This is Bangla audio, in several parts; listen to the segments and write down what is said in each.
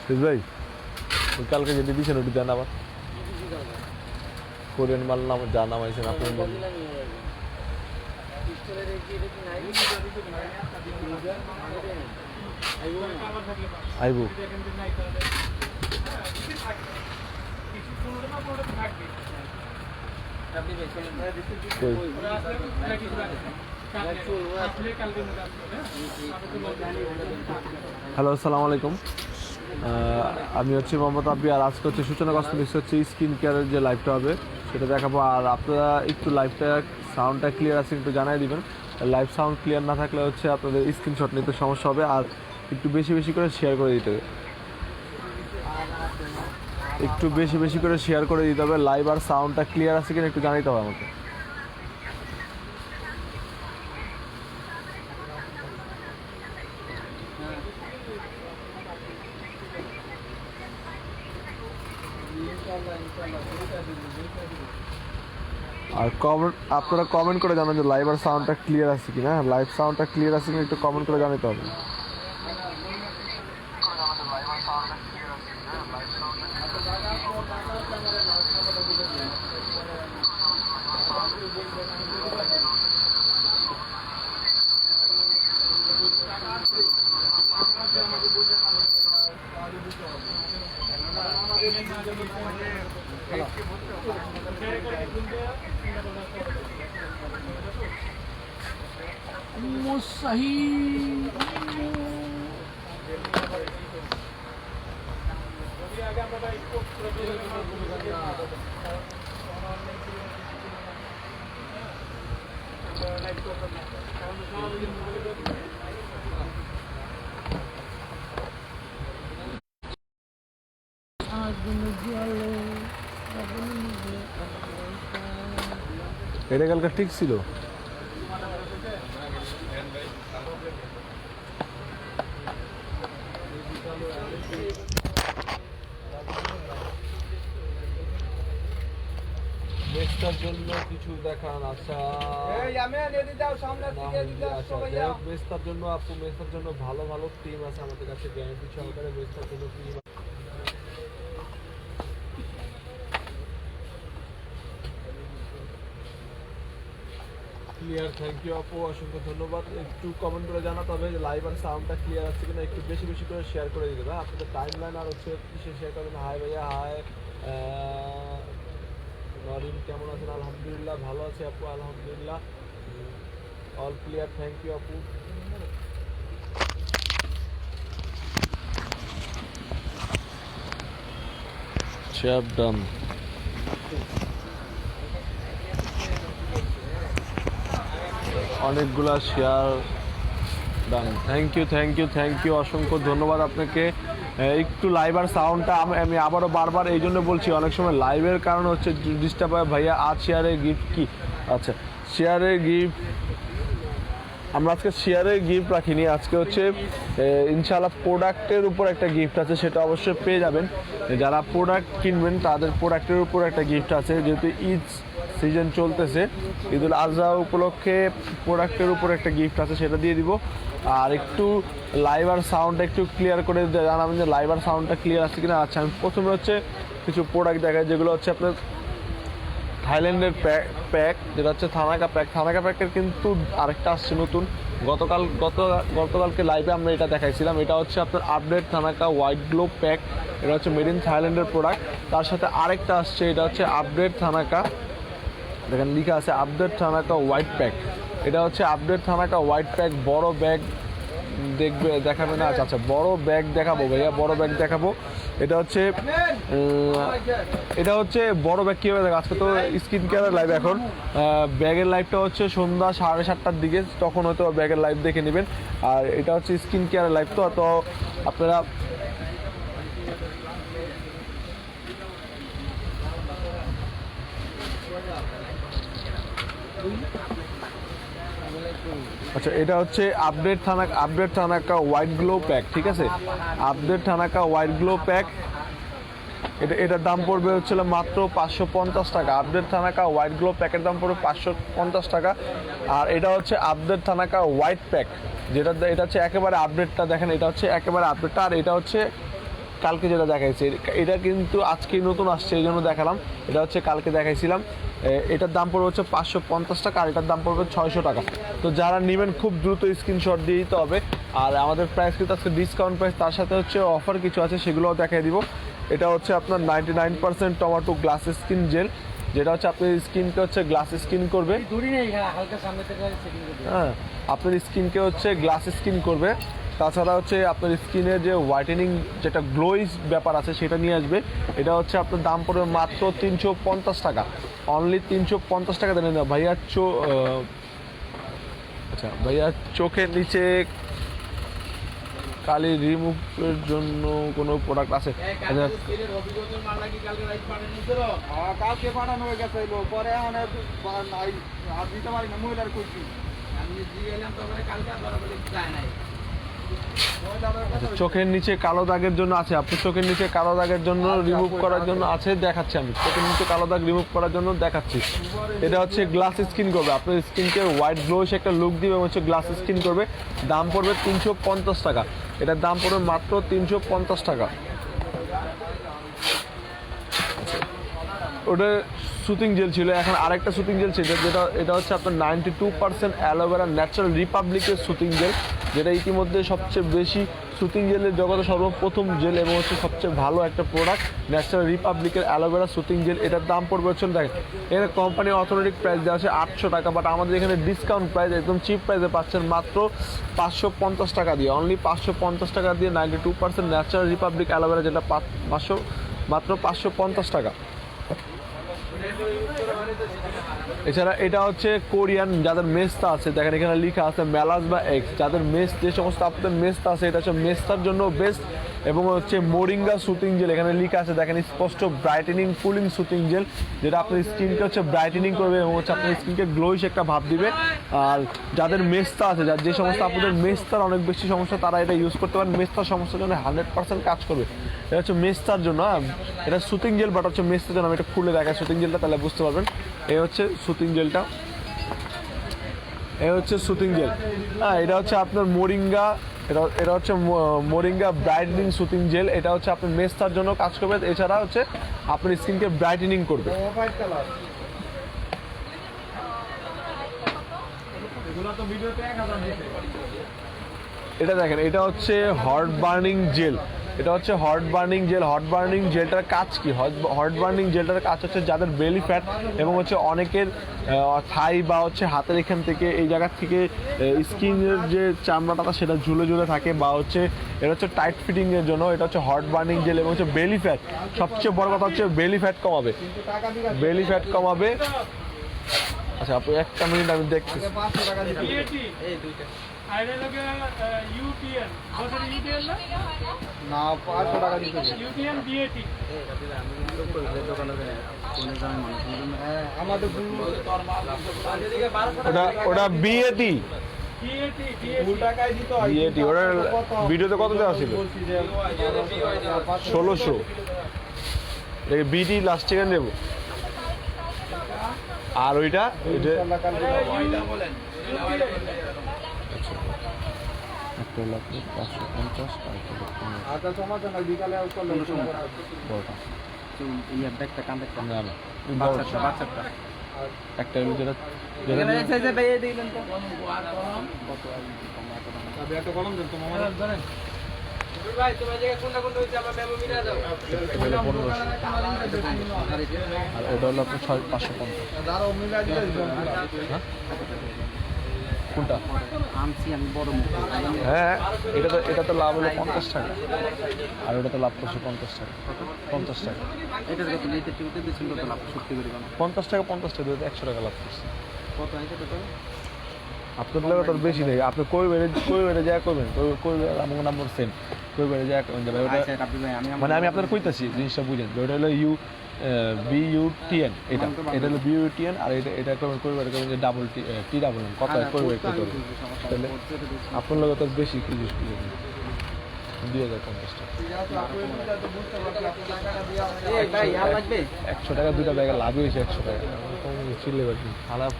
ভাই ওই কালকে যেটি দিয়েছেন ওটি দেন আবার কোরিয়ান মাল নাম যা নামাইছেন আপনি আইবু হ্যালো আসসালামু আলাইকুম আমি হচ্ছে মোহাম্মদ আব্বি আর আজকে হচ্ছে সূচনা কসমেটিক্স হচ্ছে স্কিন কেয়ারের যে লাইভটা হবে সেটা দেখাবো আর আপনারা একটু লাইভটা সাউন্ডটা ক্লিয়ার আছে একটু জানাই দিবেন লাইভ সাউন্ড ক্লিয়ার না থাকলে হচ্ছে আপনাদের স্ক্রিনশট নিতে সমস্যা হবে আর একটু বেশি বেশি করে শেয়ার করে দিতে হবে একটু বেশি বেশি করে শেয়ার করে দিতে হবে লাইভ আর সাউন্ডটা ক্লিয়ার আছে কিনা একটু জানাইতে হবে আমাকে আর কমেন্ট আপনারা কমেন্ট করে জানান যে লাইভ আর সাউন্ডটা ক্লিয়ার আছে কিনা লাইভ সাউন্ডটা ক্লিয়ার আছে কিনা একটু কমেন্ট করে জানাতে হবে مستحيل এটা কালকে ঠিক ছিল নেক্সটার জন্য কিছু দেখান আশা মেস্তার জন্য আপু মেস্তার জন্য ভালো ভালো টিম আছে আমাদের কাছে গ্যারান্টি সহকারে মেস্তার জন্য টিম ক্লিয়ার থ্যাংক ইউ আপু অসংখ্য ধন্যবাদ একটু কমেন্ট করে জানাতে হবে যে লাইভ আর সাউন্ডটা ক্লিয়ার আছে কিনা একটু বেশি বেশি করে শেয়ার করে দিতে হবে আপনাদের টাইম লাইন আর হচ্ছে কিসে শেয়ার করবেন হাই ভাইয়া হাই নরিন কেমন আছেন আলহামদুলিল্লাহ ভালো আছে আপু আলহামদুলিল্লাহ অল ক্লিয়ার থ্যাংক ইউ আপু চ্যাপ ডান অনেকগুলা শেয়ার ডান থ্যাংক ইউ অসংখ্য ধন্যবাদ আপনাকে একটু লাইভ আর সাউন্ডটা আমি আবারও বারবার এই জন্য বলছি অনেক সময় লাইভের কারণ হচ্ছে ডিস্টার্ব হয় ভাইয়া আজ শেয়ারে গিফট কি আচ্ছা শেয়ারে গিফট আমরা আজকে শেয়ারে গিফট রাখিনি আজকে হচ্ছে ইনশাআল্লাহ প্রোডাক্টের উপর একটা গিফট আছে সেটা অবশ্যই পেয়ে যাবেন যারা প্রোডাক্ট কিনবেন তাদের প্রোডাক্টের উপর একটা গিফট আছে যেহেতু ঈদ সিজন চলতেছে ঈদুল আজহা উপলক্ষে প্রোডাক্টের উপর একটা গিফট আছে সেটা দিয়ে দিব আর একটু লাইভ আর সাউন্ডটা একটু ক্লিয়ার করে জানাবেন যে লাইভ আর সাউন্ডটা ক্লিয়ার আছে কিনা আচ্ছা আমি প্রথমে হচ্ছে কিছু প্রোডাক্ট দেখাই যেগুলো হচ্ছে আপনার থাইল্যান্ডের প্যাক যেটা হচ্ছে থানাকা প্যাকের কিন্তু আরেকটা আসছে নতুন গতকালকে লাইভে আমরা এটা দেখাইছিলাম এটা হচ্ছে আপনার update thanaka white glow pack এটা হচ্ছে মেড ইন থাইল্যান্ডের প্রোডাক্ট তার সাথে আরেকটা আসছে এটা হচ্ছে আপডেট থানাকা দেখেন লেখা আছে আপডেট থানাকা হোয়াইট প্যাক এটা হচ্ছে আপডেট থানাকা হোয়াইট প্যাক বড় ব্যাগ দেখাবে না আচ্ছা বড় ব্যাগ দেখাবো ভাইয়া বড় ব্যাগ দেখাবো এটা হচ্ছে বড় ব্যাগ কীভাবে দেখো আজকে তো স্কিন কেয়ারের লাইভ এখন ব্যাগের লাইভটা হচ্ছে সন্ধ্যা 7:30টার দিকে তখন হয়তো ব্যাগের লাইভ দেখে নেবেন আর এটা হচ্ছে স্কিন কেয়ারের লাইভ তো আপনারা আচ্ছা এটা হচ্ছে update thanaka white glow pack ঠিক আছে update thanaka white glow pack এটার দাম পড়বে হচ্ছিল মাত্র 550 টাকা আপডেট থানাকা হোয়াইট গ্লো প্যাকের দাম পড়বে 550 টাকা আর এটা হচ্ছে আপডেট থানাকা হোয়াইট প্যাক এটা হচ্ছে একেবারে আপডেটটা দেখেন এটা হচ্ছে একেবারে আপডেটটা আর এটা হচ্ছে কালকে যেটা দেখাইছি এটা কিন্তু আজকেই নতুন আসছে এই জন্য দেখালাম। এটা হচ্ছে কালকে দেখাইছিলাম। এটার দাম পড়বে হচ্ছে 550 টাকা, আর এটার দাম পড়বে 600 টাকা। তো যারা নেবেন খুব দ্রুত স্ক্রিনশট দিয়ে দিতে হবে। আর আমাদের প্রাইস কিন্তু আজকে ডিসকাউন্ট প্রাইস, তার সাথে হচ্ছে অফার কিছু আছে, সেগুলোও দেখাই দিব। এটা হচ্ছে আপনার 99% টমেটো গ্লাস স্কিন জেল, যেটা হচ্ছে আপনার স্কিনকে হচ্ছে গ্লাস স্কিন করবে। হ্যাঁ, আপনার স্কিনকে হচ্ছে গ্লাস স্কিন করবে। তাছাড়া হচ্ছে আপনার স্কিনের যে হোয়াইটেনিং যেটা গ্লোইজ ব্যাপার আছে সেটা নিয়ে আসবে। এটা হচ্ছে আপনার দাম পড়বে মাত্র 350 টাকা, অনলি 350 টাকা দেন না ভাইয়া। আচ্ছা ভাইয়া, চোখের নিচে কালি রিমুভের জন্য কোনো প্রোডাক্ট আছে? কালকে পাঠানো হয়ে গেছে, পরে অনেক আর দিতে পারি না, মহিলার কইছি আচ্ছা, চোখের নিচে কালো দাগের জন্য আছে। আপনি চোখের নিচে কালো দাগের জন্য রিমুভ করার জন্য আছে, দেখাচ্ছি আমি। চোখের নিচে কালো দাগ রিমুভ করার জন্য দেখাচ্ছি। এটা হচ্ছে গ্লাস স্কিন করবে, আপনার স্কিনকে হোয়াইট গ্লোইশ একটা লুক দিবে এবং হচ্ছে গ্লাস স্কিন করবে। দাম পড়বে 350 টাকা, এটার দাম পড়বে মাত্র 350 টাকা। ওটা সুতিং জেল ছিল, এখন আরেকটা সুতিং জেল ছিল যেটা এটা হচ্ছে আপনার 92% অ্যালোভেরা ন্যাচারাল রিপাবলিকের সুতিং জেল, যেটা ইতিমধ্যে সবচেয়ে বেশি সুতিং জেলের জগতে সর্বপ্রথম জেল এবং হচ্ছে সবচেয়ে ভালো একটা প্রোডাক্ট ন্যাচারাল রিপাবলিকের অ্যালোভেরা সুতিং জেল। এটার দাম পড়বে হচ্ছে দেখেন, এখানে কোম্পানির অথোরিটিক প্রাইস দেওয়া আছে 800 টাকা, বাট আমাদের এখানে ডিসকাউন্ট প্রাইস একদম চিপ প্রাইসে পাচ্ছেন মাত্র 550 টাকা দিয়ে, অনলি 550 টাকা দিয়ে 92% ন্যাচারাল রিপাবলিক অ্যালোভেরা, যেটা মাত্র 550 টাকা। এছাড়া এটা হচ্ছে কোরিয়ান, যাদের মেস্তা আছে দেখেন এখানে লেখা আছে মেলাস বা এক্স, যাদের যে সমস্ত আপনাদের মেস্তা আছে এটা হচ্ছে মেস্তার জন্য বেস্ট। এবং হচ্ছে মোরিঙ্গা সুতিং জেল, এখানে লেখা আছে দেখেন স্পষ্ট, ব্রাইটেনিং কুলিং সুতিং জেল, যেটা আপনার স্কিনকে হচ্ছে ব্রাইটেনিং করবে এবং হচ্ছে আপনার স্কিনকে গ্লোইশ একটা ভাব দিবে। আর যাদের মেস্তা আছে, যে সমস্ত আপনাদের মেস্তার অনেক বেশি সমস্যা, তারা এটা ইউজ করতে পারেন। মেস্তার সমস্যার জন্য 100% কাজ করবে। এটা হচ্ছে মেস্তার জন্য, এটা সুতিং জেল, বাট হচ্ছে মেস্তার জন্য। আমি এটা খুলে দেখাই সুতিং জেলটা, তাহলে বুঝতে পারবেন। এই হচ্ছে সুতিং জেলটা, এই হচ্ছে সুতিং জেল। হ্যাঁ, এটা হচ্ছে আপনার মোরিঙ্গা, এটা হচ্ছে মোরিঙ্গা ব্রাইটেনিং সুতিং জেল। এটা হচ্ছে আপনার মেস্তার জন্য কাজ করবে, এছাড়া হচ্ছে আপনার স্কিনকে ব্রাইটেনিং করবে। এটা দেখেন, এটা হচ্ছে হট বার্নিং জেল, এটা হচ্ছে hot burning gel. Hot burning জেলটার কাজ কি? হট বার্নিং জেলটার কাজ হচ্ছে যাদের বেলি ফ্যাট এবং হচ্ছে অনেকের থাই বা হচ্ছে হাতের এখান থেকে এই জায়গার থেকে স্কিনের যে চামড়াটা সেটা ঝুলে ঝুলে থাকে, বা হচ্ছে এটা হচ্ছে টাইট ফিটিংয়ের জন্য। এটা হচ্ছে হট বার্নিং জেল এবং হচ্ছে বেলি ফ্যাট, সবচেয়ে বড় কথা হচ্ছে বেলি ফ্যাট কমাবে, বেলি ফ্যাট কমাবে। আচ্ছা আপু একটা মিনিট আমি দেখতেছি। না 500 টাকা দিতে আমাদের ওটা বিএটি, বিএটি ওটার ভিডিওতে কত দেওয়া ছিল? 1600। বিটি লাস্ট সেকেন্ড দেবো। আর ওইটা একটা লাখ 550, আচ্ছা সমাধান হয় বিকালে না না একটা যেটা একটা কলম দেন তো মামা জানেন ভাই তোমার জায়গা কোনটা কোনটা হইছে আমরা মেমো মিলা দাও। আর ওটা হলো আপনার 550। দাঁড়াও মিলা দিলে হ্যাঁ কোনটা আনছি আমি বড় মুখ। হ্যাঁ, এটা তো লাভ হলো 50 টাকা, আর ওটা তো লাভ করছে 50 টাকা। 50 টাকা এটার কত নিতে টিউতে দিছিল কত লাভ সত্যি করে বানা 50 টাকা 50 টাকা দিয়ে 100 টাকা লাভ করছে। কত আছে টোটাল? আপনার লাগে তোর বেশি নেই, আপনি কই বেড়ে যা করবেন, কই আমার নাম্বার সেম, কই বেড়ে যা করবেন। আচ্ছা আপনি ভাই মানে আমি আপনার কইতাছি জিনিসটা বুঝেন, ওটা হলো BUTN, এটা হলো BUTN, আর এটা করবেন কই বেড়ে করবেন যে ডাবল টি ডাবল এন, কত কই বেড়ে করতে হবে। তাহলে আপনার লাগে তোর বেশি কি জিনিস 2050 টাকা। এই ভাই আর লাগবে 100 টাকা দুটা ব্যাগে লাভ হয়েছে 100 টাকা। কম চিল্লে পারছি খারাপ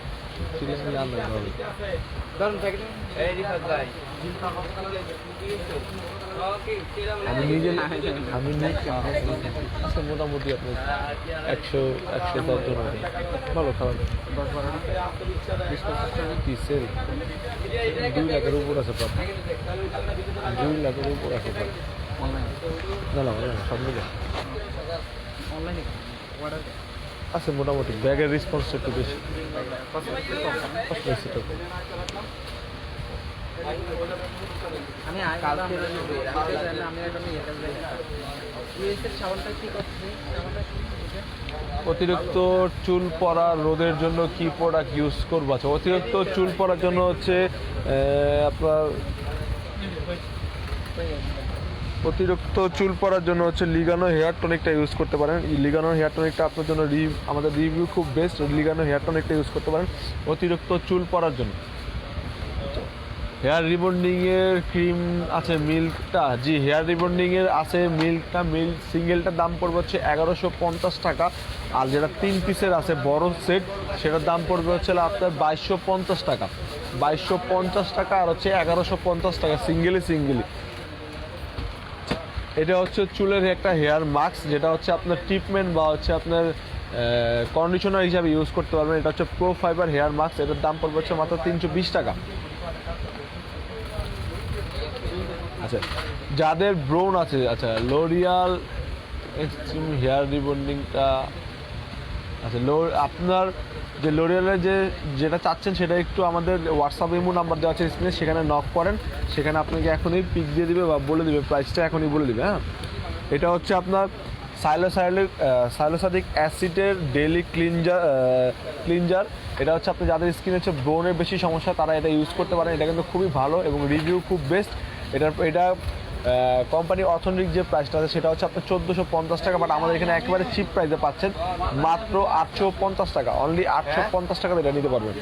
চিল্লে নিয়ে আনতে হবে। ধরুন প্যাকেট এই রিফাত ভাই আমি নিজে আচ্ছা মোটামুটি আপনার 100-110 জন হবে। ভালো খারাপ 10-12 কি সেল 2 লাখের উপর আছে প্রায় 2 লাখের উপর আছে প্রায় না না সব মিলে আছে মোটামুটি ব্যাগের রেসপন্সটা একটু বেশি আমি কালকে আমি এখন ইউএসএর সাবানটা কি করছি অতিরিক্ত চুল পড়া রোদের জন্য কি প্রোডাক্ট ইউজ করবো? আচ্ছা অতিরিক্ত চুল পড়ার জন্য হচ্ছে আপনার অতিরিক্ত চুল পড়ার জন্য হচ্ছে লিগানো হেয়ার টনিকটা ইউজ করতে পারেন। লিগানো হেয়ার টনিকটা আপনার জন্য আমাদের রিভিউ খুব বেস্ট। লিগানো হেয়ার টনিকটা ইউজ করতে পারেন অতিরিক্ত চুল পড়ার জন্য। হেয়ার রিবন্ডিংয়ের ক্রিম আছে মিল্কটা, জি হেয়ার রিবন্ডিংয়ের আছে মিল্কটা, মিল্ক সিঙ্গেলটার দাম পড়বে হচ্ছে 1150 টাকা। আর যেটা 3 পিসের আছে বড় সেট সেটার দাম পড়বে হচ্ছে আপনার 2250 টাকা। 2250 টাকা আর হচ্ছে 1150 টাকা সিঙ্গেলি। এটা হচ্ছে চুলের একটা হেয়ার মাস্ক, যেটা হচ্ছে আপনার ট্রিটমেন্ট বা হচ্ছে আপনার কন্ডিশনার হিসাবে ইউজ করতে পারবেন। এটা হচ্ছে প্রো ফাইবার হেয়ার মাস্ক, এটার দাম পড়বে হচ্ছে মাত্র 320 টাকা। আচ্ছা যাদের ব্রোন আছে, আচ্ছা লোরিয়াল এক্সট্রিম হেয়ার রিবন্ডিংটা, আচ্ছা আপনার যে লোরিয়ালের যেটা চাচ্ছেন সেটা একটু আমাদের হোয়াটসঅ্যাপ ইমো নাম্বার দেওয়া আছে স্ক্রিনে, সেখানে নক করেন, সেখানে আপনাকে এখনই পিক দিয়ে দিবে বা বলে দিবে প্রাইসটা এখনই বলে দিবে। হ্যাঁ এটা হচ্ছে আপনার সাইলোসাইলিক অ্যাসিডের ডেইলি ক্লিনজার। এটা হচ্ছে আপনি যাদের স্কিনে হচ্ছে ব্রোনের বেশি সমস্যা তারা এটা ইউজ করতে পারেন। এটা কিন্তু খুবই ভালো এবং রিভিউ খুব বেস্ট। এটা কোম্পানি অথেন্টিক যে প্রাইসটা আছে সেটা হচ্ছে আপনার 1450 টাকা, বাট আমাদের এখানে একেবারে চিপ প্রাইসে পাচ্ছেন মাত্র 850 টাকা। অনলি 850 টাকা এটা নিতে পারবেন।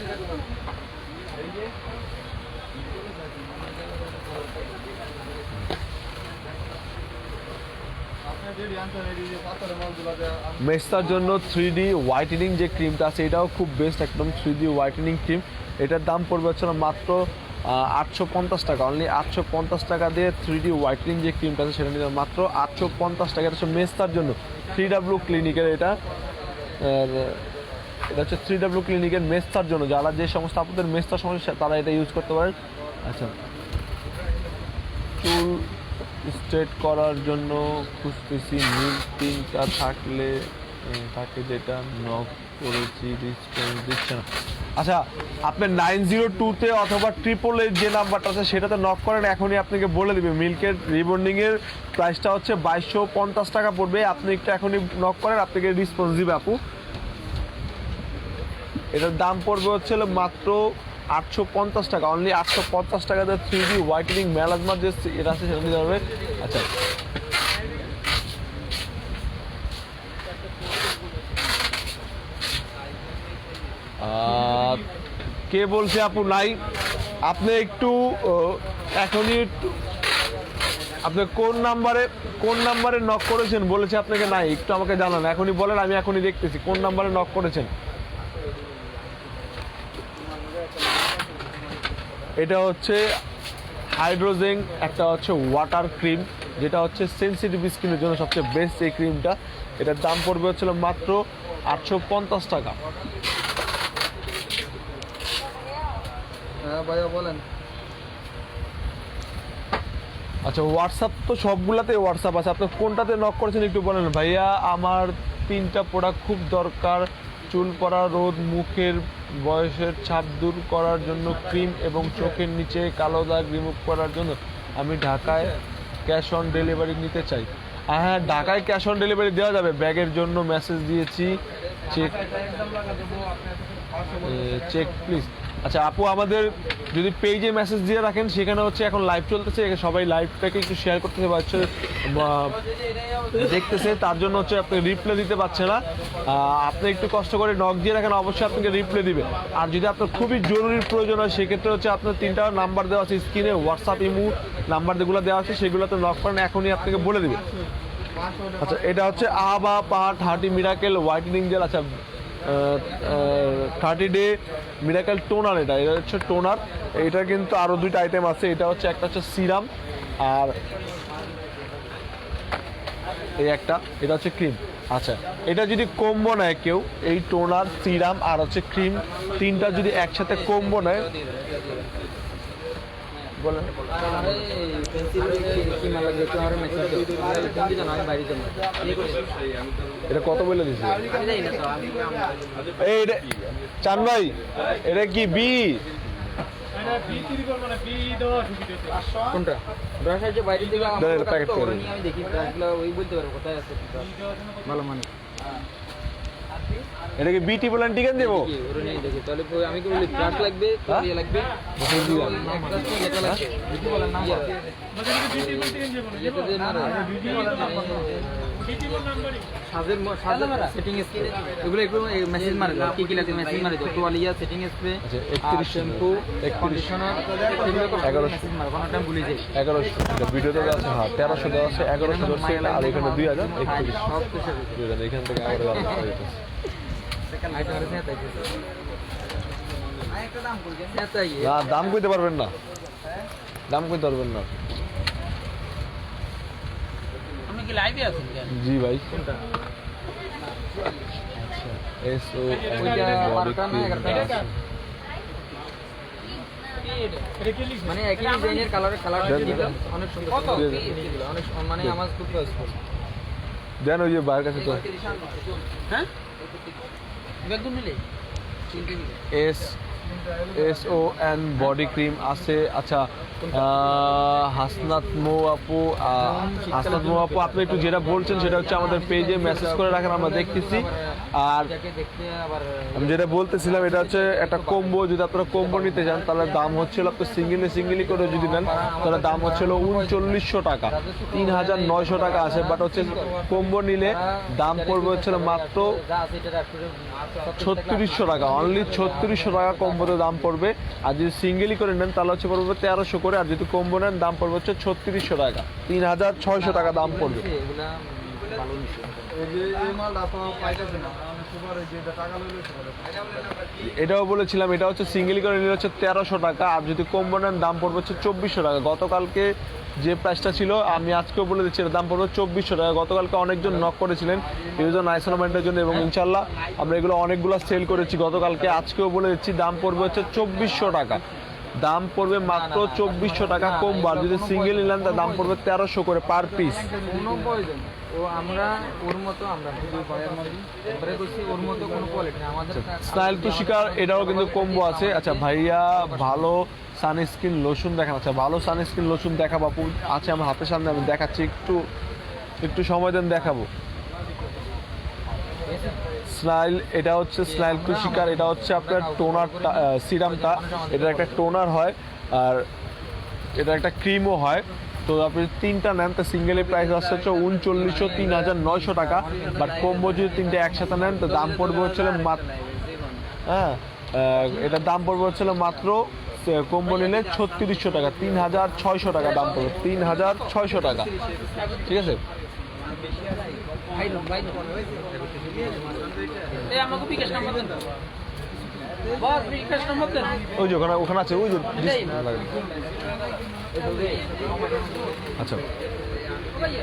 মেস্তার জন্য 3D হোয়াইটেনিং যে ক্রিমটা আছে এটাও খুব বেস্ট, একদম 3D হোয়াইটেনিং ক্রিম। এটার দাম পড়বে হচ্ছে মাত্র 850 টাকা। অনলি 850 টাকা দিয়ে 3D হোয়াইটেনিং যে ক্রিমটা আছে সেটা নিতে মাত্র 850 টাকা। এটা হচ্ছে মেস্তার জন্য 3W ক্লিনিকের এটা হচ্ছে 3W ক্লিনিকের মেস্তার জন্য, যারা যে সমস্ত আপনাদের মেস্তার সমস্যা তারা এটা ইউজ করতে পারেন। আচ্ছা চুল স্ট্রেট করার জন্য খুঁজতেছি মিল্ক ক্রিমটা থাকে যেটা নক করেছি রেসপন্স দিচ্ছে না। আচ্ছা আপনার 902-তে অথবা 888 যে নাম্বারটা আছে সেটাতে নক করেন, এখনই আপনাকে বলে দিবে। মিল্কের রিবন্ডিংয়ের প্রাইসটা হচ্ছে 2250 টাকা পড়বে। আপনি একটু এখনই নক করেন, আপনাকে রেসপন্স দিবে আপু। এটার দাম পড়বে হচ্ছে মাত্র 850 টাকা। অনলি 850 টাকাতে 3D হোয়াইটেনিং মেলাজমার যে এটা আছে সেটা নিতে পারবে। আচ্ছা কে বলছে আপু নাই? আপনি একটু এখনই আপনি কোন নাম্বারে নক করেছেন বলেছে আপনাকে নাই, একটু আমাকে জানান, এখনই বলেন, আমি এখনই দেখতেছি কোন নাম্বারে নক করেছেন। এটা হচ্ছে হাইড্রোজেন, একটা হচ্ছে ওয়াটার ক্রিম, যেটা হচ্ছে সেনসিটিভ স্কিনের জন্য সবচেয়ে বেস্ট এই ক্রিমটা। এটার দাম পড়বে হচ্ছিল মাত্র 850 টাকা। হ্যাঁ ভাইয়া বলেন। আচ্ছা হোয়াটসঅ্যাপ তো সবগুলাতে হোয়াটসঅ্যাপ আছে, আপনি কোনটাতে নক করেছেন একটু বলেন। ভাইয়া আমার 3টা প্রোডাক্ট খুব দরকার, চুল পড়া রোদ, মুখের বয়সের ছাপ দূর করার জন্য ক্রিম এবং চোখের নিচে কালো দাগ রিমুভ করার জন্য। আমি ঢাকায় ক্যাশ অন ডেলিভারি নিতে চাই। হ্যাঁ ঢাকায় ক্যাশ অন ডেলিভারি দেওয়া যাবে। ব্যাগের জন্য মেসেজ দিয়েছি, চেক প্লিজ। আচ্ছা আপু আমাদের যদি পেজে মেসেজ দিয়ে রাখেন, সেখানে হচ্ছে এখন লাইভ চলতেছে, সবাই লাইভটাকে একটু শেয়ার করতেছে বা হচ্ছে দেখতেছে, তার জন্য হচ্ছে আপনি রিপ্লাই দিতে পারছে না। আপনি একটু কষ্ট করে নক দিয়ে রাখেন, অবশ্যই আপনাকে রিপ্লাই দিবে। আর যদি আপনার খুবই জরুরি প্রয়োজন হয় সেক্ষেত্রে হচ্ছে আপনার 3টা নাম্বার দেওয়া আছে স্ক্রিনে, হোয়াটসঅ্যাপ ইমো নাম্বার যেগুলো দেওয়া আছে সেগুলোতে নক করেন, এখনই আপনাকে বলে দিবে। আচ্ছা এটা হচ্ছে আবা পাহাড় 30 মিরাকেল হোয়াইটেনিং জেল। আচ্ছা 30 ডে মিরাকেল টোনার, এটা হচ্ছে টোনার। এটা কিন্তু আরও 2টা আইটেম আছে, এটা হচ্ছে একটা হচ্ছে সিরাম আর এই একটা, এটা হচ্ছে ক্রিম। আচ্ছা, এটা যদি কম্বো নেয় কেউ, এই টোনার, সিরাম আর হচ্ছে ক্রিম, তিনটা যদি একসাথে কম্বো নেয়, বলেন এটা কত বলে দিচ্ছে? এই চান ভাই, এটা কি বি? কোনটা ব্রাশ আছে বাইরে থেকে দাঁড়া, এটা প্যাকেট করে দিন। আমি দেখি ব্রাশগুলো ওই বলতে পারবো কোথায় আছে ভালো মানে এটা কি বিটি বলেন টিকেন দেবো? কি ওরে নেই দেখি তাহলে আমি কি বলি ব্রাশ লাগবে তোর ইয়ে লাগবে একটা যেটা লাগবে বিটি বলার নাম বল যেটা যে না সাজের সেটিং স্প্রে এগুলো একটু মেসেজ মারে দাও কি কি লাগবে মেসেজ মারে দাও তোয়ালিয়া সেটিং স্প্রে আচ্ছা, আর 31 শ্যাম্পু 31 কন্ডিশনার এগুলো 1100 মেসেজ মারে কোনো টাইম ভুলে যাই 1100, এটা ভিডিওতে দেওয়া আছে, হ্যাঁ 1300 দেওয়া আছে, 1100 ধরছে এটা, আর এখানে 2000, 31 সব কিছু 2000, এখান থেকে আবার আলাদা হয়ে যেতেছে। আইটা আর নেতা আছে আরেকটা দাম কই দেন নেতা ইয়ে না, দাম কইতে পারবেন না, দাম কইতে পারবেন না। আপনি কি লাইভে আছেন কেন জি ভাই, কোনটা এস ও ওইটা 12টা না 11টা মানে একই ডিজাইনের কালার দিবেন অনেক সুন্দর অনেক মানে আমার খুব পছন্দ দেন ওই যে বাইরের কাছে তো হ্যাঁ বেগুন নিলে চিনতে নিলে S S O N body cream আছে। আচ্ছা, হাসনাত মো আপু, হাসনাত মো আপু, আপনি একটু যেটা বলছেন সেটা হচ্ছে আমাদের পেজে মেসেজ করে রাখেন, আমরা দেখতেছি। আর দেখতে আবার আমি যেটা বলতেছিলাম, এটা হচ্ছে একটা কম্বো, যদি আপনারা কম্বো নিতে চান তাহলে দাম হচ্ছিল, আপনি সিঙ্গেলি করে যদি নেন তাহলে দাম হচ্ছিল 3900 টাকা, 3900 টাকা আছে। বাট হচ্ছে কম্বো নিলে দাম পড়বে হচ্ছিল মাত্র যা আছে এটা 3600 টাকা, অনলি 3600 টাকা কম্বোতে দাম পড়বে। আর যদি সিঙ্গেলি করে নেন তাহলে হচ্ছে পড়বে 1300 করে, আর যদি কম্বো নেন দাম পড়বে হচ্ছে 3600 টাকা, 3600 টাকা দাম পড়বে। এগুলা ভালো নিছে এই যে এই মালটা তো পাইতেছে না, আমি সুপার এই যে টাকা লইলে সুপার এটাও বলেছিলাম, এটা হচ্ছে সিঙ্গেলি করে নিলে হচ্ছে 1300 টাকা, আর যদি কম্বো নেন দাম পড়বে হচ্ছে 2400 টাকা। গতকালকে যে প্রাইসটা ছিল আমি আজকেও বলে দিচ্ছি, এর দাম পড়বে 2400 টাকা। গতকালকে অনেকজন নক করেছিলেন ইউজার আইসোলেমেন্টের জন্য, এবং ইনশাল্লাহ আমরা এগুলো অনেকগুলো সেল করেছি গতকালকে, আজকেও বলে দিচ্ছি দাম পড়বে হচ্ছে 2400 টাকা, দাম পড়বে মাত্র 2400 টাকা কম্বো। আর যদি সিঙ্গেল নিলেন তার দাম পড়বে 1300 করে পার পিস। কোনো প্রয়োজন ও আমরা ওর মতো আমরা দুই পায়ের মধ্যে এবারে করছি ওর মতো কোনো কোয়ালিটি না আমাদের স্টাইল টু শিকার এটাও কিন্তু কম্বো আছে। আচ্ছা ভাইয়া, ভালো সানস্ক্রিন লোশন দেখান। আচ্ছা, ভালো সানস্ক্রিন লোশন দেখাবো আপু, আছে আমার হাতের সামনে, আমি দেখাচ্ছি, একটু সময় দেন, দেখাবো। স্নাইল, এটা হচ্ছে স্নাইল টু শিকার, এটা হচ্ছে আপনার টোনারটা, সিরামটা, এটা একটা টোনার হয় আর এটা একটা ক্রিমও হয়। তো আপনি তিনটা নেন তো সিঙ্গেলের প্রাইস আসছে হচ্ছে 3900, 3900 টাকা। বাট কম্বো যদি তিনটে একসাথে নেন তো দাম পড়বে হচ্ছিল মাত্র, হ্যাঁ এটার দাম পড়বে হচ্ছিল মাত্র কম্বো নিলে 3600 টাকা, 3600 টাকা দাম পড়বে, 3600 টাকা, ঠিক আছে। এই আমাকে বিকাশ নাম্বার দেন বস, বিকাশ নাম্বার দেন। ওই যে ওখানে আছে, ওই যে আচ্ছা,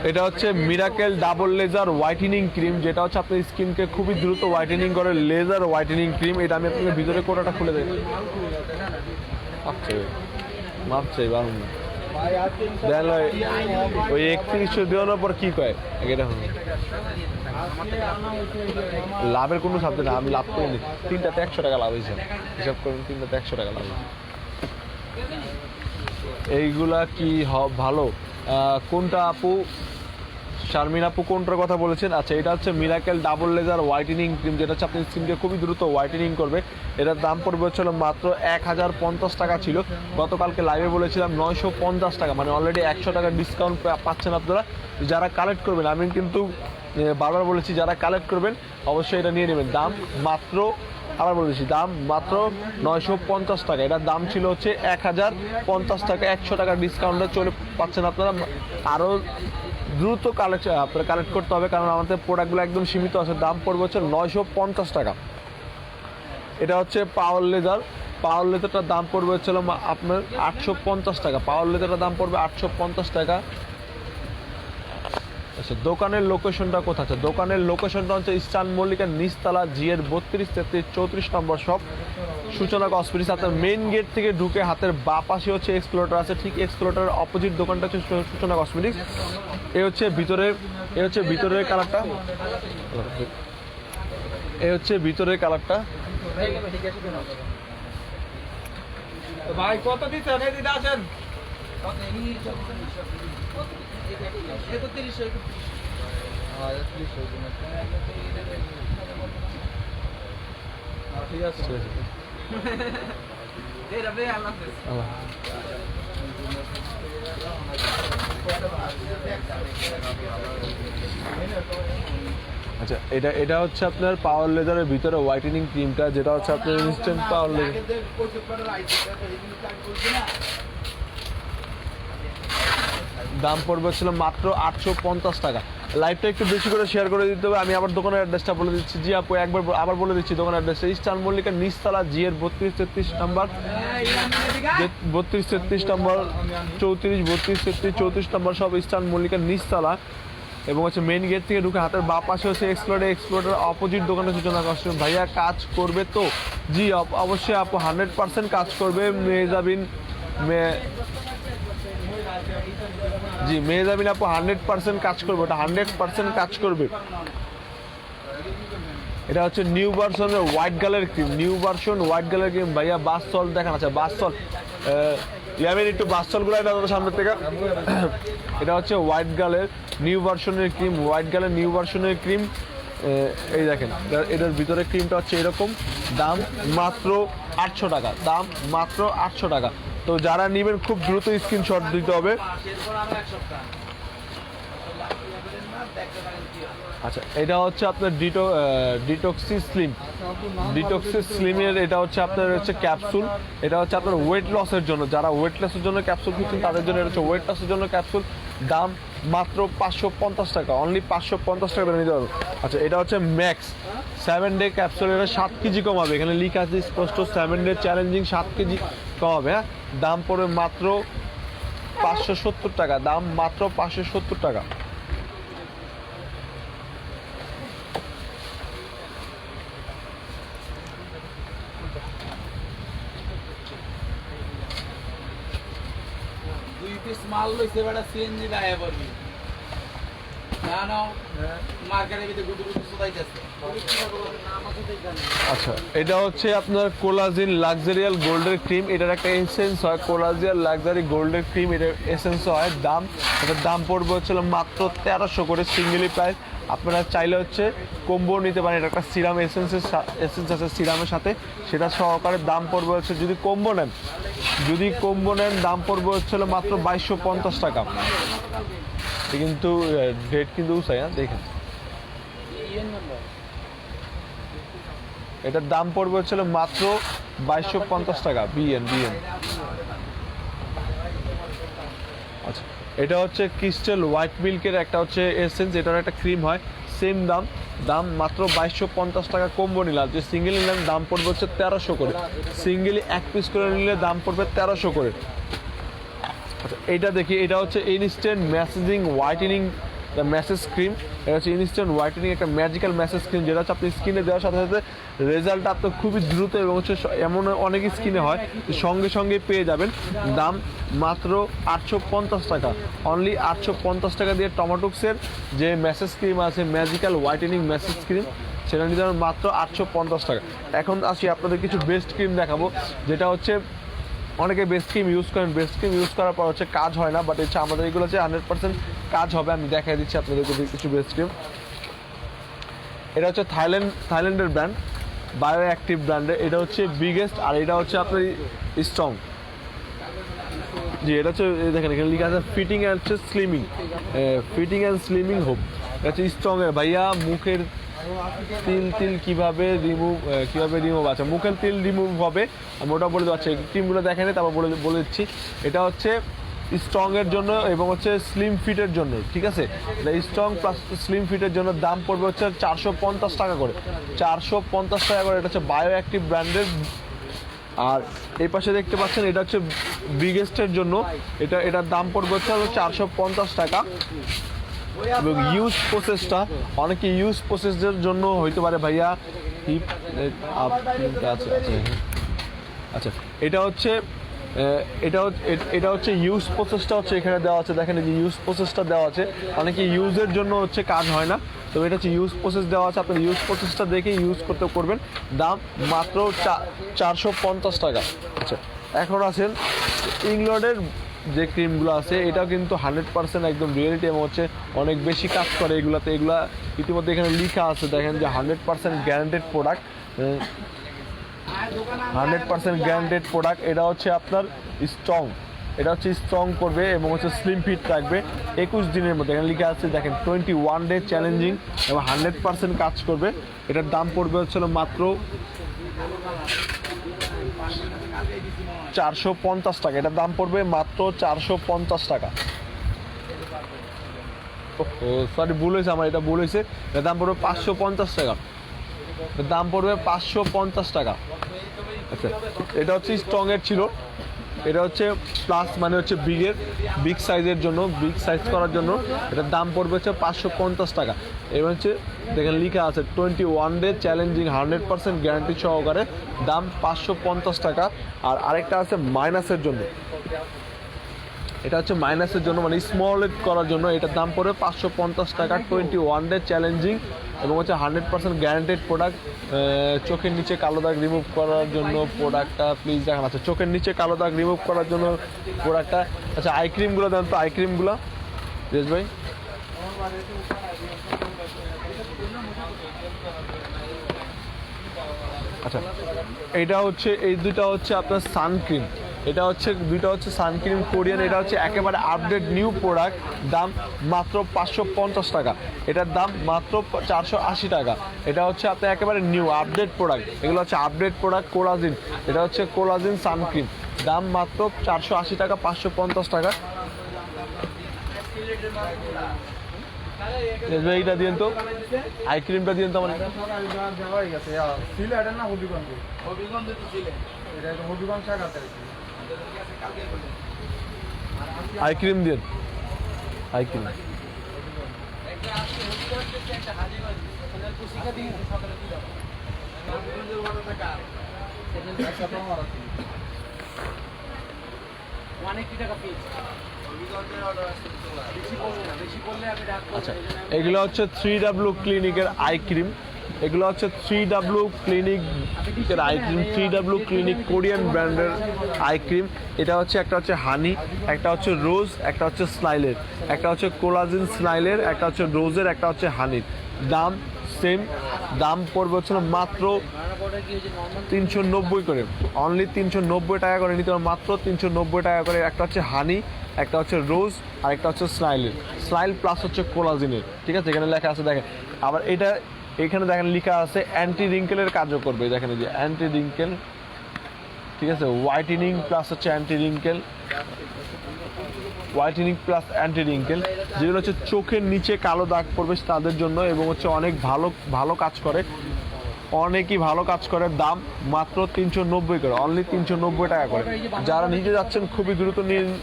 এটা হচ্ছে miracle double laser whitening cream, যেটা হচ্ছে আপনার স্কিনকে খুবই দ্রুত হোয়াইটেনিং করে, লেজার হোয়াইটেনিং ক্রিম। এটা আমি আপনাকে ভিতরে কোটাটা খুলে দেব, মাপছে বারণ দেন ওই 3100 দেওয়ানোর পর কি কয় এটা হলো লাভের কোনো শব্দ না, আমি লাভ করিনি, তিনটাতে 100 টাকা লাভ হয়েছে, হিসাব করুন, তিনটাতে 100 টাকা লাভ হয়েছে। এইগুলা কি ভালো? কোনটা আপু? শারমিন আপু কোনটার কথা বলেছেন? আচ্ছা, এটা হচ্ছে miracle double laser whitening cream, যেটা হচ্ছে আপনার স্কিনকে খুবই দ্রুত হোয়াইটেনিং করবে। এটার দাম পড়বে হচ্ছিল মাত্র 1050 টাকা ছিল, গতকালকে লাইভে বলেছিলাম 950 টাকা, মানে অলরেডি 100 টাকা ডিসকাউন্ট পাচ্ছেন আপনারা যারা কালেক্ট করবেন। আমি কিন্তু বারবার বলেছি যারা কালেক্ট করবেন অবশ্যই এটা নিয়ে নেবেন। দাম মাত্র, আবার বলেছি, দাম মাত্র 950 টাকা। এটার দাম ছিল হচ্ছে 1050 টাকা, 100 টাকা ডিসকাউন্টে চলে পাচ্ছেন আপনারা। আরও দ্রুত আপনারা কালেক্ট করতে হবে, কারণ আমাদের প্রোডাক্টগুলো একদম সীমিত আছে। দাম পড়বে হচ্ছে 950 টাকা। এটা হচ্ছে পাওয়ার লেজার, পাওয়ার লেজারটার দাম পড়বে হচ্ছিল আপনার 850 টাকা, পাওয়ার লেজারটার দাম পড়বে 850 টাকা। আচ্ছা, দোকানের লোকেশনটা কোথায়? আছে দোকানের লোকেশনটা হচ্ছে ইস্টার্ন মল্লিকার নিচতলা জিএর 32, 33, 34 নম্বর শপ, সূচনা কসমেটিক্স। আপনার মেইন গেট থেকে ঢুকে হাতের বাঁ পাশে হচ্ছে এক্সপ্লোরেটর আছে, ঠিক এক্সপ্লোরেটরের অপোজিট দোকানটা হচ্ছে সূচনা কসমেটিক্স। এই হচ্ছে ভিতরের কালারটা, এই হচ্ছে ভিতরের কালারটা। ভাই কত দিচ্ছেন? এই দিদা আছেন ঠিক আছে। আল্লাহ। আচ্ছা, এটা হচ্ছে আপনার পাওয়ার লেজারের ভিতরে হোয়াইটেনিং ক্রিমটা, যেটা হচ্ছে আপনার ইনস্ট্যান্ট পাওয়ার লেজার। দাম পড়বে ছিল মাত্র 850 টাকা। লাইভটা একটু বেশি করে শেয়ার করে দিতে হবে। আমি আবার দোকানের অ্যাড্রেসটা বলে দিচ্ছি। জি আপু, আবার বলে দিচ্ছি দোকানের অ্যাড্রেসটা ইস্টার্ন মল্লিকার নিচতলা জিএর 32, 33 নম্বর, 32, 33 নম্বর, 34, 32, 33, 34 নম্বর সব ইস্টার্ন মল্লিকার নিচতলা। এবং হচ্ছে মেইন গেট থেকে ঢুকে হাতের বাঁ পাশে হচ্ছে এক্সপ্লোরেটর অপোজিট দোকানে সূচনা কস্টিউম। ভাইয়া কাজ করবে তো? জি অবশ্যই আপু, 100% কাজ করবে। মেহজাবিন আপু 100% কাজ করবে, ওটা 100% কাজ করবে। এটা হচ্ছে নিউ ভার্সনের white colour cream, new version white colour cream. ভাইয়া বাস সল দেখান। আচ্ছা বাস সল, ইয়ামিন একটু বাস সলগুলো এটা সামনের থেকে। এটা হচ্ছে হোয়াইট কালার নিউ ভার্সনের ক্রিম, হোয়াইট কালার নিউ ভার্সনের ক্রিম। এই দেখেন, এটার ভিতরে ক্রিমটা হচ্ছে এরকম। দাম মাত্র 800 টাকা, দাম মাত্র 800 টাকা। তো যারা নেবেন খুব দ্রুত স্ক্রিনশট দিতে হবে। আচ্ছা, এটা হচ্ছে আপনার ডিটক্সিস স্লিমের, এটা হচ্ছে আপনার হচ্ছে ক্যাপসুল। এটা হচ্ছে আপনার ওয়েট লসের জন্য, যারা ওয়েট লসের জন্য ক্যাপসুল খুঁজছেন তাদের জন্য এটা হচ্ছে ওয়েট লসের জন্য ক্যাপসুল। দাম মাত্র 550 টাকা, অনলি 550 টাকা নিতে পারবো। আচ্ছা, এটা হচ্ছে ম্যাক্স 7 ডে ক্যাপসুল, এটা 7 কেজি কমাবে। এখানে লিখা আছে স্পষ্ট 7 ডে চ্যালেঞ্জিং 7 কেজি কমাবে। হ্যাঁ, দাম পড়বে মাত্র 570 টাকা, দাম মাত্র 570 টাকা। মাল লইছে বেটা সিএনজি গায়ে পড়বি জানো মার্কেটের ভিতরে গুদু গুদু সুদাইতেছে। আচ্ছা, এটা হচ্ছে আপনার কোলাজিন লাক্সারিয়াল গোল্ডের ক্রিম, এটার একটা এসেন্স হয় কোলাজিয়াল লাক্সারি গোল্ডের ক্রিম, এটার এসেন্স হয়। এটার দাম পড়বে হচ্ছে মাত্র 1300 করে সিঙ্গেলি প্রাইস। আপনারা চাইলে হচ্ছে কম্বো নিতে পারেন। এটা একটা সিরাম এসেন্স আছে সিরামের সাথে, সেটা সহকারে দাম পড়বে হচ্ছে, যদি কম্বো নেন দাম পড়বে হচ্ছে মাত্র 2250 টাকা। কিন্তু ডেট কিন্তু চাই না, দেখেন এটার দাম পড়বে হচ্ছে মাত্র 2250 টাকা। বিএন। আচ্ছা, এটা হচ্ছে ক্রিস্টাল হোয়াইট মিল্কের একটা হচ্ছে এসেন্স, এটার একটা ক্রিম হয়, সেম দাম মাত্র 2250 টাকা। কম্বো নিলাম, যে সিঙ্গেল নিলাম দাম পড়বে হচ্ছে 1300 করে, সিঙ্গেলি 1 পিস করে নিলে দাম পড়বে 1300 করে। আচ্ছা, এটা দেখি, এটা হচ্ছে instant messaging whitening message cream. এটা হচ্ছে ইনস্ট্যান্ট হোয়াইটেনিং একটা ম্যাজিক্যাল মেসেজ ক্রিম, যেটা হচ্ছে আপনি স্কিনে দেওয়ার সাথে সাথে রেজাল্ট আপনার খুবই দ্রুত, এবং হচ্ছে এমন অনেক স্কিনে হয় সঙ্গে সঙ্গে পেয়ে যাবেন। দাম মাত্র 850 টাকা, অনলি 850 টাকা দিয়ে টমেটোক্সের যে মেসেজ ক্রিম আছে ম্যাজিক্যাল হোয়াইটেনিং মেসেজ ক্রিম, সেটা নিতে হবে মাত্র 850 টাকা। এখন আসি আপনাদের কিছু বেস্ট ক্রিম দেখাবো, যেটা হচ্ছে অনেকে বেস্ট ক্রিম ইউজ করেন, বেস্ট ক্রিম ইউজ করার পর হচ্ছে কাজ হয় না, বাট হচ্ছে আমাদের এগুলো হচ্ছে 100% কাজ হবে। আমি দেখাই দিচ্ছি আপনাদেরকে কিছু বেস্ট ক্রিম। এটা হচ্ছে থাইল্যান্ডের ব্র্যান্ড, বায়ো অ্যাক্টিভ ব্র্যান্ডের। এটা হচ্ছে বিগেস্ট, আর এটা হচ্ছে আপনার স্ট্রং। জি, এটা হচ্ছে দেখেন এখানে লেখা আছে ফিটিং অ্যান্ড স্লিমিং হোপ। এটা হচ্ছে স্ট্রংয়ের। ভাইয়া মুখের তিল কিভাবে রিমুভ আছে, মুখের তিল রিমুভ হবে আমি ওটা বলে দেওয়া। ক্রিমগুলো দেখেন, তারপর বলে দিচ্ছি। এটা হচ্ছে স্ট্রংয়ের জন্য এবং হচ্ছে স্লিম ফিটের জন্য, ঠিক আছে। স্ট্রং প্লাস স্লিম ফিটের জন্য দাম পড়বে হচ্ছে 450 টাকা করে, 450 টাকা করে। এটা হচ্ছে বায়ো অ্যাক্টিভ ব্র্যান্ডের। আর এই পাশে দেখতে পাচ্ছেন, এটা হচ্ছে বিগেস্টের জন্য, এটার দাম পড়বে হচ্ছে 450 টাকা। এবং ইউজ প্রসেসটা অনেকে ইউজ প্রসেসের জন্য হইতে পারে ভাইয়া হিপ আচ্ছা আচ্ছা এটা হচ্ছে এটা হচ্ছে ইউজ প্রসেসটা হচ্ছে এখানে দেওয়া আছে, দেখেন এই যে ইউজ প্রসেসটা দেওয়া আছে, অনেকে ইউজের জন্য হচ্ছে কাজ হয় না, তো এটা হচ্ছে ইউজ প্রসেস দেওয়া আছে, আপনার ইউজ প্রসেসটা দেখে ইউজ করবেন। দাম মাত্র 450 টাকা। আচ্ছা এখন আছেন ইংল্যান্ডের যে ক্রিমগুলো আছে এটাও কিন্তু 100% একদম রিয়েলিটি এবং হচ্ছে অনেক বেশি কাজ করে এগুলাতে। এগুলা ইতিমধ্যে এখানে লেখা আছে, দেখেন যে 100% গ্যারান্টেড প্রোডাক্ট, 100% গ্যারান্টেড প্রোডাক্ট। এটা হচ্ছে আপনার স্ট্রং, এটা হচ্ছে স্ট্রং করবে এবং হচ্ছে স্লিম ফিট রাখবে 21 দিনের মধ্যে। এখানে লেখা আছে দেখেন 21 ডে চ্যালেঞ্জিং এবং 100% কাজ করবে। এটার দাম পড়বে হচ্ছিল মাত্র 450 টাকা। এটার দাম পড়বে মাত্র 450 টাকা। ও সরি ভুল হয়েছে আমার, এটা ভুল হয়েছে, এটার দাম পড়বে 550 টাকা। এটার দাম পড়বে 550 টাকা। আচ্ছা এটা হচ্ছে স্ট্রংয়ের ছিল, এটা হচ্ছে প্লাস মানে হচ্ছে বিগ সাইজের জন্য, বিগ সাইজ করার জন্য এটার দাম পড়বে হচ্ছে 550 টাকা। এবার হচ্ছে দেখেন লেখা আছে 21 ডে চ্যালেঞ্জিং 100% গ্যারান্টি সহকারে, দাম 550 টাকা। আর আরেকটা আছে মাইনাসের জন্য, এটা হচ্ছে মাইনাসের জন্য মানে স্মল করার জন্য, এটার দাম পড়বে 550 টাকা। 21 ডে চ্যালেঞ্জিং এবং হচ্ছে 100% গ্যারান্টেড প্রোডাক্ট। চোখের নিচে কালো দাগ রিমুভ করার জন্য প্রোডাক্টটা প্লিজ দেখান। আচ্ছা চোখের নিচে কালো দাগ রিমুভ করার জন্য প্রোডাক্টটা। আচ্ছা আই ক্রিমগুলো দেন তো, আই ক্রিমগুলো রেজ ভাই। আচ্ছা এটা হচ্ছে এই দুইটা হচ্ছে আপনার সানক্রিম, এটা হচ্ছে দুইটা হচ্ছে সানক্রিম কোরিয়ান, এটা হচ্ছে একেবারে আপডেট নিউ প্রোডাক্ট, দাম মাত্র 550 টাকা। এটার দাম মাত্র 480 টাকা। এটা হচ্ছে আপনার একেবারে নিউ আপডেট প্রোডাক্ট, এগুলো হচ্ছে আপডেট প্রোডাক্ট কোলাজিন, এটা হচ্ছে কোলাজিন সানক্রিম, দাম মাত্র 480 টাকা, 550 টাকা। এইটা দিন তো, আই ক্রিমটা দিন তো আমার। আই ক্রিম দিন, আই ক্রিম। আচ্ছা এগুলো হচ্ছে 3W ক্লিনিকের আই ক্রিম, এগুলো হচ্ছে 3W ক্লিনিকের eye cream, 3W clinic Korean ব্র্যান্ডের আই ক্রিম। এটা হচ্ছে একটা হচ্ছে হানি, একটা হচ্ছে রোজ, একটা হচ্ছে স্নাইলের, একটা হচ্ছে কোলাজিন স্নাইলের, একটা হচ্ছে রোজের, একটা হচ্ছে হানির। দাম সেম, দাম পড়বে হচ্ছে মাত্র 390 করে, অনলি 390 টাকা করে নিতে হবে, মাত্র 390 টাকা করে। একটা হচ্ছে হানি, একটা হচ্ছে রোজ, আর একটা হচ্ছে স্নাইলের, স্নাইল প্লাস হচ্ছে কোলাজিনের, ঠিক আছে। এখানে লেখা আছে দেখেন, আবার এটা এখানে দেখেন লেখা আছে অ্যান্টি রিঙ্কেলের কাজও করবে, দেখেন এই যে অ্যান্টি রিঙ্কেল, ঠিক আছে, হোয়াইটেনিং প্লাস হচ্ছে anti wrinkle, whitening plus anti wrinkle, যেগুলো হচ্ছে চোখের নিচে কালো দাগ পড়বে তাদের জন্য এবং হচ্ছে অনেক ভালো কাজ করে, অনেকই ভালো কাজ করে। দাম মাত্র 390 করে, অনলি 390 টাকা করে। যারা নিজে যাচ্ছেন খুবই দ্রুত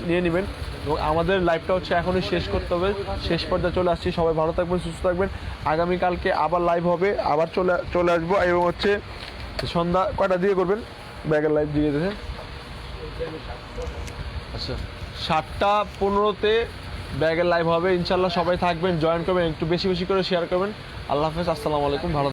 নিয়ে নেবেন এবং আমাদের লাইভটা হচ্ছে এখনই শেষ করতে হবে, শেষ পর্যায়ে চলে আসছি। সবাই ভালো থাকবেন, সুস্থ থাকবেন। আগামীকালকে আবার লাইভ হবে, আবার চলে আসবো এবং হচ্ছে সন্ধ্যা কয়টা দিয়ে করবেন ব্যাগের লাইভ দিয়ে দিয়েছে? আচ্ছা 7:15-তে ব্যাগের লাইভ হবে ইনশাল্লাহ। সবাই থাকবেন, জয়েন করবেন, একটু বেশি বেশি করে শেয়ার করবেন। আল্লাহ হাফেজ, আসসালামু আলাইকুম, ভালো।